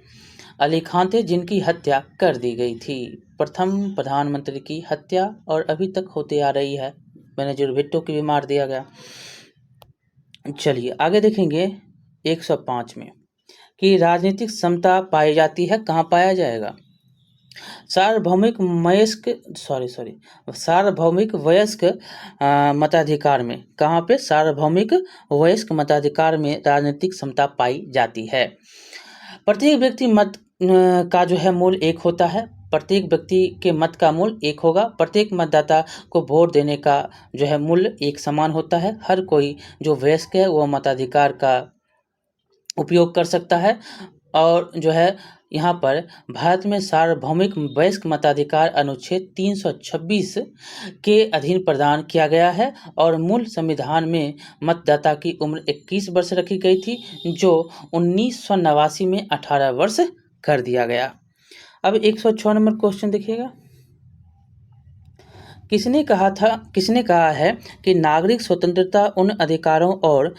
अली खान थे जिनकी हत्या कर दी गई थी। प्रथम प्रधानमंत्री की हत्या और अभी तक होती आ रही है। बेनजीर भुट्टो की भी मार दिया गया। चलिए आगे देखेंगे 105 में कि राजनीतिक समता पाई जाती है। कहाँ पाया जाएगा? सार्वभौमिक वयस्क मताधिकार में। कहाँ पे? सार्वभौमिक वयस्क मताधिकार में राजनीतिक समता पाई जाती है। प्रत्येक व्यक्ति मत का मूल एक होता है। प्रत्येक व्यक्ति के मत का मूल्य एक होगा। प्रत्येक मतदाता को वोट देने का मूल्य एक समान होता है। हर कोई जो वयस्क है वह मताधिकार का उपयोग कर सकता है। और जो है यहाँ पर भारत में सार्वभौमिक वयस्क मताधिकार अनुच्छेद 326 के अधीन प्रदान किया गया है और मूल संविधान में मतदाता की उम्र 21 वर्ष रखी गई थी, जो 1989 में 18 वर्ष कर दिया गया। अब 106 नंबर क्वेश्चन देखिएगा। किसने कहा है कि नागरिक स्वतंत्रता उन अधिकारों और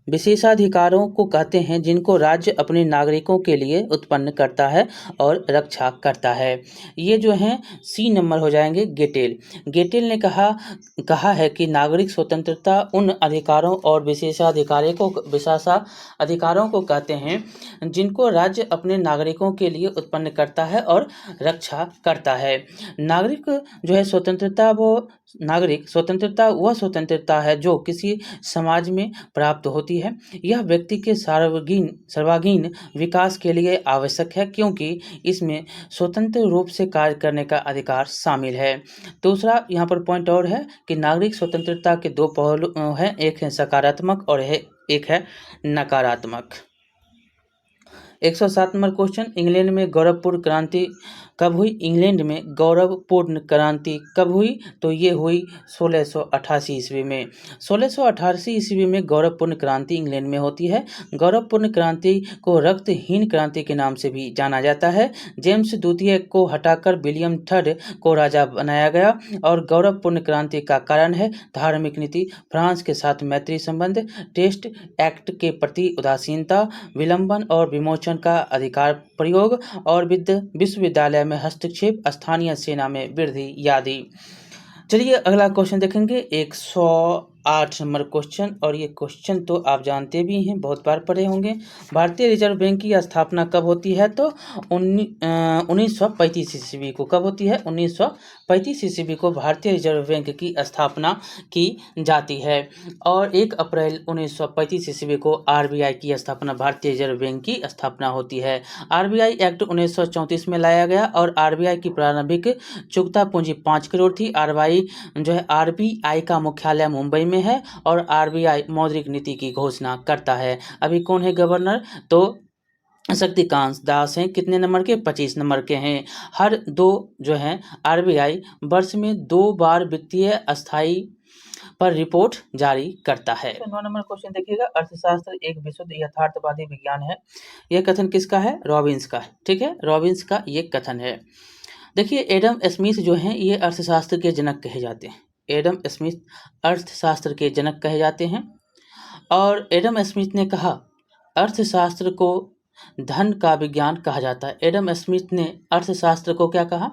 विशेषाधिकारों को कहते हैं जिनको राज्य अपने नागरिकों के लिए उत्पन्न करता है और रक्षा करता है। ये जो हैं सी नंबर हो जाएंगे गेटेल। गेटेल ने कहा है कि नागरिक स्वतंत्रता उन अधिकारों और विशेषाधिकारों को कहते हैं जिनको राज्य अपने नागरिकों के लिए उत्पन्न करता है और रक्षा करता है। नागरिक स्वतंत्रता वह स्वतंत्रता है जो किसी समाज में प्राप्त होती है। यह व्यक्ति के सर्वांगीण विकास के लिए आवश्यक है, क्योंकि इसमें स्वतंत्र रूप से कार्य करने का अधिकार शामिल है। दूसरा यहाँ पर पॉइंट और है कि नागरिक स्वतंत्रता के दो पहलू हैं, एक है सकारात्मक और एक है नकारात्मक। 107 नंबर क्वेश्चन, इंग्लैंड में गौरवपूर्ण क्रांति कब हुई? इंग्लैंड में गौरवपूर्ण क्रांति कब हुई? तो ये हुई 1688 ईस्वी में। 1688 ईस्वी में गौरवपूर्ण क्रांति इंग्लैंड में होती है। गौरवपूर्ण क्रांति को रक्तहीन क्रांति के नाम से भी जाना जाता है। जेम्स द्वितीय को हटाकर विलियम थर्ड को राजा बनाया गया और गौरवपूर्ण क्रांति का कारण है धार्मिक नीति, फ्रांस के साथ मैत्री संबंध, टेस्ट एक्ट के प्रति उदासीनता, विलंबन और विमोचन का अधिकार प्रयोग और विश्वविद्यालय में हस्तक्षेप, स्थानीय सेना में वृद्धि आदि। चलिए अगला क्वेश्चन देखेंगे 108 नंबर क्वेश्चन, और ये क्वेश्चन तो आप जानते भी हैं, बहुत बार पढ़े होंगे। भारतीय रिजर्व बैंक की स्थापना कब होती है? तो 1935 ईस्वी को। कब होती है? 1935 ईस्वी को भारतीय रिजर्व बैंक की स्थापना की जाती है। और 1 अप्रैल 1935 ईस्वी को आरबीआई की स्थापना, भारतीय रिजर्व बैंक की स्थापना होती है। आरबीआई एक्ट 1934 में लाया गया और आरबीआई की प्रारंभिक चुकता पूंजी 5 करोड़ थी। आरबीआई का मुख्यालय मुंबई में है और आरबीआई मौद्रिक नीति की घोषणा करता है। अभी कौन है गवर्नर? तो शक्तिकांत दास हैं। कितने नंबर के? 25 नंबर के हैं। हर दो आरबीआई वर्ष में 2 बार वित्तीय अस्थायी पर रिपोर्ट जारी करता है। 9 नंबर क्वेश्चन देखिएगा, अर्थशास्त्र एक विशुद्ध यथार्थवादी विज्ञान है। यह कथन किसका है? रॉबिन्स का। ठीक है, रॉबिन्स का ये कथन है। देखिए एडम स्मिथ जो हैं ये अर्थशास्त्र के जनक कहे जाते हैं। एडम स्मिथ अर्थशास्त्र के जनक कहे जाते हैं। और एडम स्मिथ ने कहा अर्थशास्त्र को धन का विज्ञान कहा जाता है। एडम स्मिथ ने अर्थशास्त्र को क्या कहा?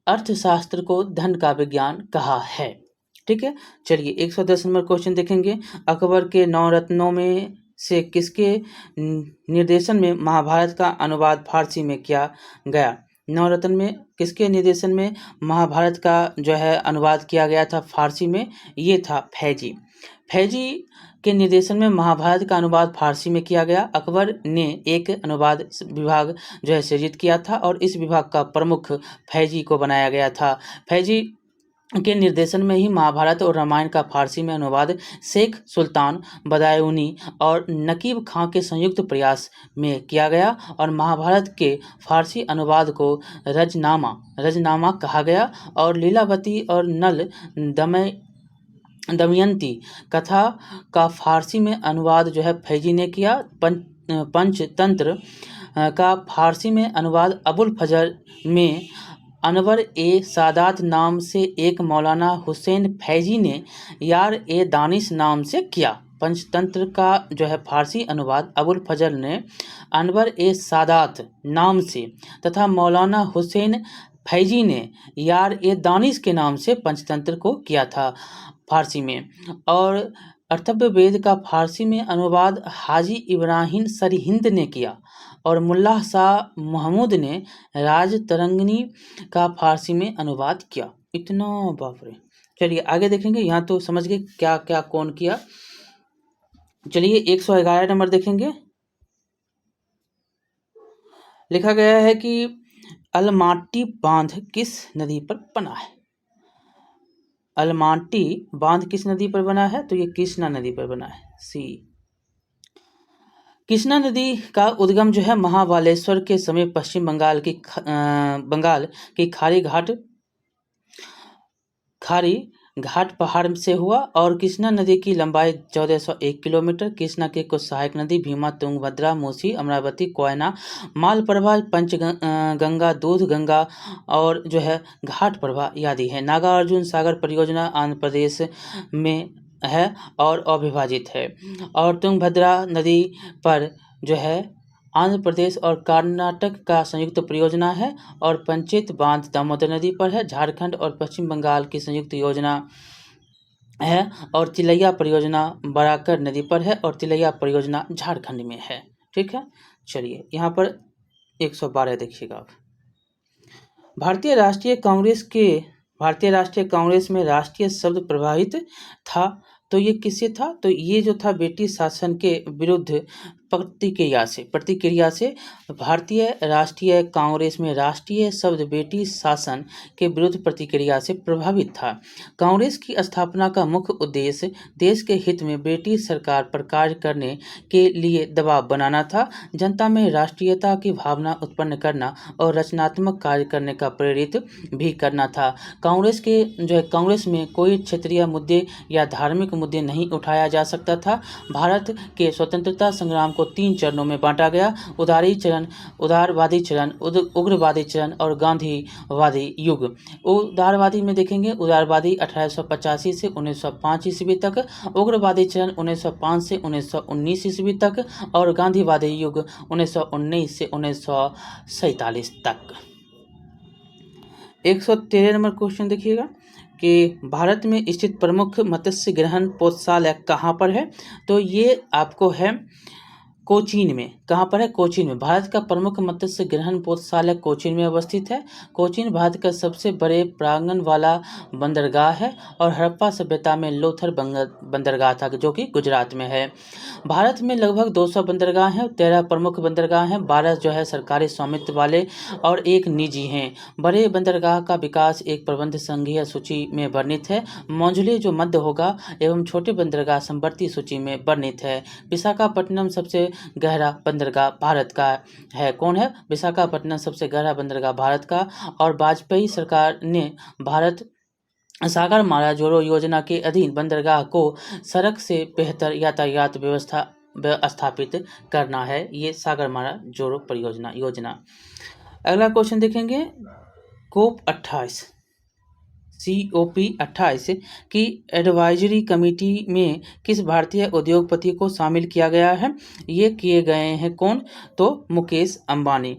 अर्थशास्त्र को धन का विज्ञान कहा है। ठीक है, चलिए 110 नंबर क्वेश्चन देखेंगे। अकबर के 9 रत्नों में से किसके निर्देशन में महाभारत का अनुवाद फारसी में किया गया? 9 रत्न में किसके निर्देशन में महाभारत का अनुवाद किया गया था फारसी में? ये था फैजी के निर्देशन में महाभारत का अनुवाद फारसी में किया गया। अकबर ने एक अनुवाद विभाग सृजित किया था और इस विभाग का प्रमुख फैजी को बनाया गया था। फैजी के निर्देशन में ही महाभारत और रामायण का फारसी में अनुवाद शेख सुल्तान बदायूनी और नकीब खां के संयुक्त प्रयास में किया गया और महाभारत के फारसी अनुवाद को रजनामा कहा गया। और लीलावती और नल दमयंती कथा का फारसी में अनुवाद फैजी ने किया। पंचतंत्र का फारसी में अनुवाद अबुल फजल में अनवर ए सादात नाम से एक मौलाना हुसैन फैजी ने यार ए दानिश नाम से किया। पंचतंत्र का फारसी अनुवाद अबुल फजल ने अनवर ए सादात नाम से तथा मौलाना हुसैन फैजी ने यार ए दानिश के नाम से पंचतंत्र को किया था फारसी में। और अथर्ववेद का फारसी में अनुवाद हाजी इब्राहिम सरहिंद ने किया और मुल्ला शाह महमूद ने राज तरंगिणी का फारसी में अनुवाद किया। इतना बाप रे। चलिए आगे देखेंगे, यहाँ तो समझ गए क्या क्या कौन किया। चलिए 111 नंबर देखेंगे। लिखा गया है कि अलमाटी बांध किस नदी पर बना है? अलमाटी बांध किस नदी पर बना है? तो ये कृष्णा नदी पर बना है। सी। कृष्णा नदी का उद्गम जो है महाबलेश्वर के समीप पश्चिम बंगाल की खारी घाट पहाड़ से हुआ और कृष्णा नदी की लंबाई 1401 किलोमीटर। कृष्णा की कुछ सहायक नदी भीमा, तुंगभद्रा, मूसी, अमरावती, कोयना, मालप्रभा, पंचगंगा, दूध गंगा और जो है घाट प्रभा आदि है। नागार्जुन सागर परियोजना आंध्र प्रदेश में है और अविभाजित है। और तुंगभद्रा नदी पर जो है आंध्र प्रदेश और कर्नाटक का संयुक्त परियोजना है। और पंचित बांध दामोदर नदी पर है। झारखंड और पश्चिम बंगाल की संयुक्त योजना है। और तिलैया परियोजना बराकर नदी पर है और तिलैया परियोजना झारखंड में है। ठीक है, चलिए यहाँ पर 112 देखिएगा आप। भारतीय राष्ट्रीय कांग्रेस में राष्ट्रीय शब्द प्रभावित था, तो ये किससे था? तो ये जो था ब्रिटिश शासन के विरुद्ध प्रतिक्रिया से भारतीय राष्ट्रीय कांग्रेस में राष्ट्रीय शब्द ब्रिटिश शासन के विरुद्ध प्रतिक्रिया से प्रभावित था। कांग्रेस की स्थापना का मुख्य उद्देश्य देश के हित में ब्रिटिश सरकार पर कार्य करने के लिए दबाव बनाना था, जनता में राष्ट्रीयता की भावना उत्पन्न करना और रचनात्मक कार्य करने का प्रेरित भी करना था। कांग्रेस में कोई क्षेत्रीय मुद्दे या धार्मिक मुद्दे नहीं उठाया जा सकता था। भारत के स्वतंत्रता संग्राम को 3 चरणों में बांटा गया: उदारवादी चरण, उग्रवादी चरण और गांधीवादी युग। उदारवादी में देखेंगे, उदारवादी 1885 से 1905 ईस्वी तक, उग्रवादी चरण 1905 से 1919 ईस्वी तक और गांधीवादी युग 1919 से 1947 तक। 113 नंबर क्वेश्चन देखिएगा कि भारत में स्थित प्रमुख मत्स्य ग्रहण पोषशाला कहाँ पर है? तो ये आपको है कोचीन में। कहाँ पर है? कोचीन में। भारत का प्रमुख मत्स्य ग्रहण पोषशाला कोचीन में अवस्थित है। कोचीन भारत का सबसे बड़े प्रांगण वाला बंदरगाह है और हड़प्पा सभ्यता में लोथर बंदरगाह था जो कि गुजरात में है। भारत में लगभग 200 बंदरगाह हैं। 13 प्रमुख बंदरगाह हैं, 12 जो है सरकारी स्वामित्व वाले और 1 निजी हैं। बड़े बंदरगाह का विकास एक प्रबंध संघीय सूची में वर्णित है। मौजूले जो मध्य होगा एवं छोटे बंदरगाह संवर्ती सूची में वर्णित है। विशाखापट्टनम सबसे गहरा बंदरगाह भारत का है। कौन है? विशाखापट्टनम सबसे गहरा बंदरगाह भारत का। और वाजपेयी सरकार ने भारत सागरमाला जोड़ो योजना के अधीन बंदरगाह को सड़क से बेहतर यातायात व्यवस्था स्थापित करना है। ये सागरमाला जोड़ो परियोजना योजना। अगला क्वेश्चन देखेंगे, COP28 की एडवाइजरी कमेटी में किस भारतीय उद्योगपति को शामिल किया गया है? ये किए गए हैं कौन? तो मुकेश अंबानी।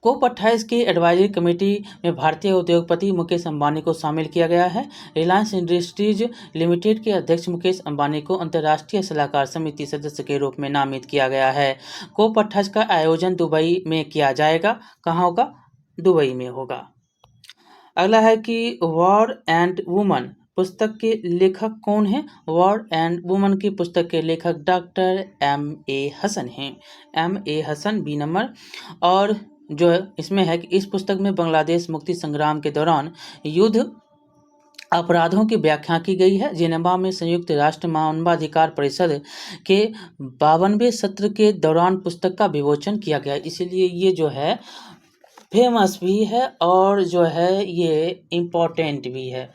COP28 की एडवाइजरी कमेटी में भारतीय उद्योगपति मुकेश अंबानी को शामिल किया गया है। रिलायंस इंडस्ट्रीज लिमिटेड के अध्यक्ष मुकेश अंबानी को अंतर्राष्ट्रीय सलाहकार समिति सदस्य के रूप में नामित किया गया है। COP28 का आयोजन दुबई में किया जाएगा। कहाँ होगा? दुबई में होगा। अगला है कि वॉर एंड वुमन पुस्तक के लेखक कौन है? वॉर एंड वुमन की पुस्तक के लेखक डॉक्टर M.A. हसन हैं। M.A. हसन 2 नंबर। और जो इसमें है कि इस पुस्तक में बांग्लादेश मुक्ति संग्राम के दौरान युद्ध अपराधों की व्याख्या की गई है। जेनेवा में संयुक्त राष्ट्र मानवाधिकार परिषद के 52वें सत्र के दौरान पुस्तक का विमोचन किया गया, इसलिए ये जो है फेमस भी है और जो है ये इम्पोर्टेंट भी है।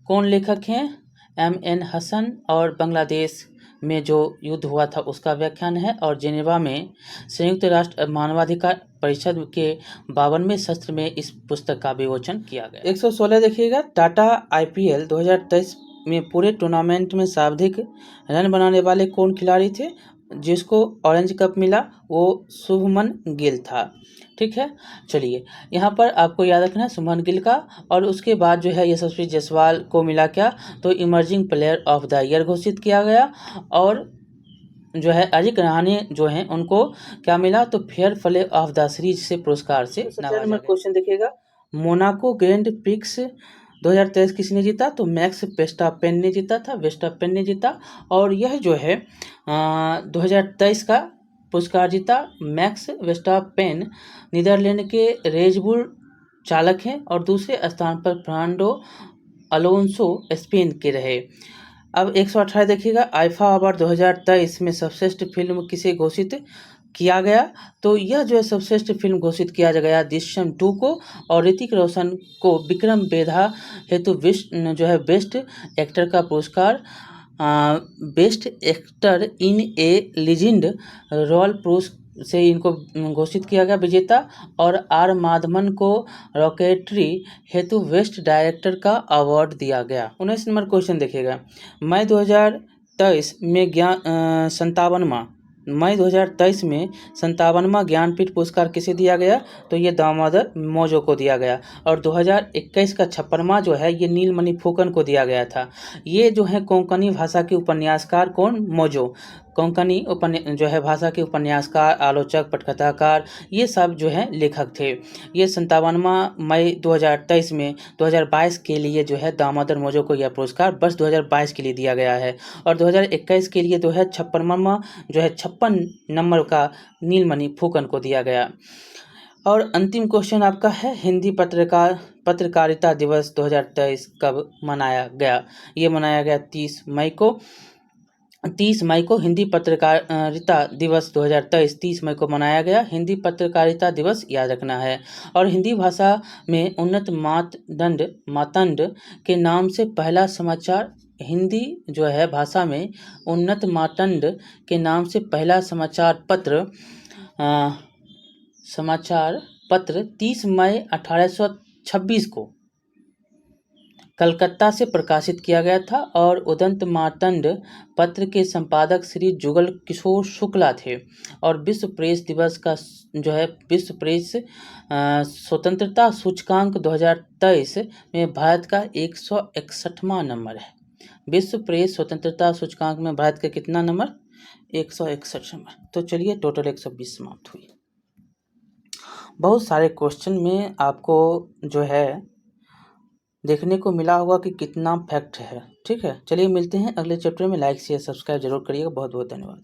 कौन लेखक हैं? M.N. हसन। और बांग्लादेश में जो युद्ध हुआ था उसका व्याख्यान है। और जेनेवा में संयुक्त राष्ट्र मानवाधिकार परिषद के 52वें सत्र में इस पुस्तक का विमोचन किया गया। 116 देखिएगा, टाटा IPL 2023 में पूरे टूर्नामेंट में सर्वाधिक रन बनाने वाले कौन खिलाड़ी थे? जिसको ऑरेंज कप मिला वो शुभमन गिल था। ठीक है, चलिए यहाँ पर आपको याद रखना है शुभमन गिल का। और उसके बाद जो है यशस्वी जायसवाल को मिला क्या? तो emerging player of the year घोषित किया गया। और जो है अजिंक्य रहाणे जो हैं उनको क्या मिला? तो fair play of the series से पुरस्कार से नवाजा गया। क्वेश्चन देखिएगा, मोनाको ग्रैंड प्रिक्स 2023 किसने जीता? तो मैक्स वेस्टरपेन ने जीता था। वेस्टरपेन ने जीता। और यह जो है 2023 का पुरस्कार जीता मैक्स वेस्टरपेन नीदरलैंड के रेडबुल चालक हैं। और दूसरे स्थान पर फर्नांडो अलोंसो स्पेन के रहे। अब 118 देखिएगा, आईफा अवार्ड 2023 में सर्वश्रेष्ठ फिल्म किसे घोषित किया गया? तो यह जो है सर्वश्रेष्ठ फिल्म घोषित किया गया दृश्यम 2 को, और ऋतिक रोशन को विक्रम वेधा हेतु जो है बेस्ट एक्टर का पुरस्कार, best actor in a leading role पुरुष से इनको घोषित किया गया विजेता, और आर माधवन को रॉकेटरी हेतु बेस्ट डायरेक्टर का अवार्ड दिया गया। 19 नंबर क्वेश्चन देखिएगा, मई 2023 में मई 2023 में 57वां ज्ञानपीठ पुरस्कार किसे दिया गया? तो ये दामोदर मौजो को दिया गया। और 2021 का 56वां जो है ये नीलमणि फुकन को दिया गया था। ये जो है कोंकणी भाषा के उपन्यासकार कौन? मौजो। कोंकणी जो है भाषा के उपन्यासकार, आलोचक, पटकथाकार, ये सब जो है लेखक थे। ये 57वां मई 2023 में 2022 के लिए जो है दामोदर मौजो को यह पुरस्कार बस 2022 के लिए दिया गया है। और 2021 के लिए जो है 56वां जो है 56 नंबर का नीलमणि फुकन को दिया गया। और अंतिम क्वेश्चन आपका है, हिंदी पत्रकारिता दिवस 2023 कब मनाया गया? ये मनाया गया 30 मई को हिंदी पत्रकारिता दिवस 2023 30 मई को मनाया गया। हिंदी पत्रकारिता दिवस याद रखना है। और हिंदी भाषा में उन्नत मातंड के नाम से पहला समाचार, हिंदी जो है भाषा में उन्नत मातंड के नाम से पहला समाचार पत्र 30 मई 1826 को कलकत्ता से प्रकाशित किया गया था। और उदंत मार्तंड पत्र के संपादक श्री जुगल किशोर शुक्ला थे। और विश्व प्रेस दिवस का जो है विश्व प्रेस स्वतंत्रता सूचकांक 2023 में भारत का 161वां नंबर है। विश्व प्रेस स्वतंत्रता सूचकांक में भारत का कितना नंबर? 161 नंबर। तो चलिए टोटल 120 समाप्त हुई। बहुत सारे क्वेश्चन में आपको जो है देखने को मिला होगा कि कितना फैक्ट है। ठीक है, चलिए मिलते हैं अगले चैप्टर में। लाइक शेयर सब्सक्राइब जरूर करिएगा। बहुत बहुत धन्यवाद।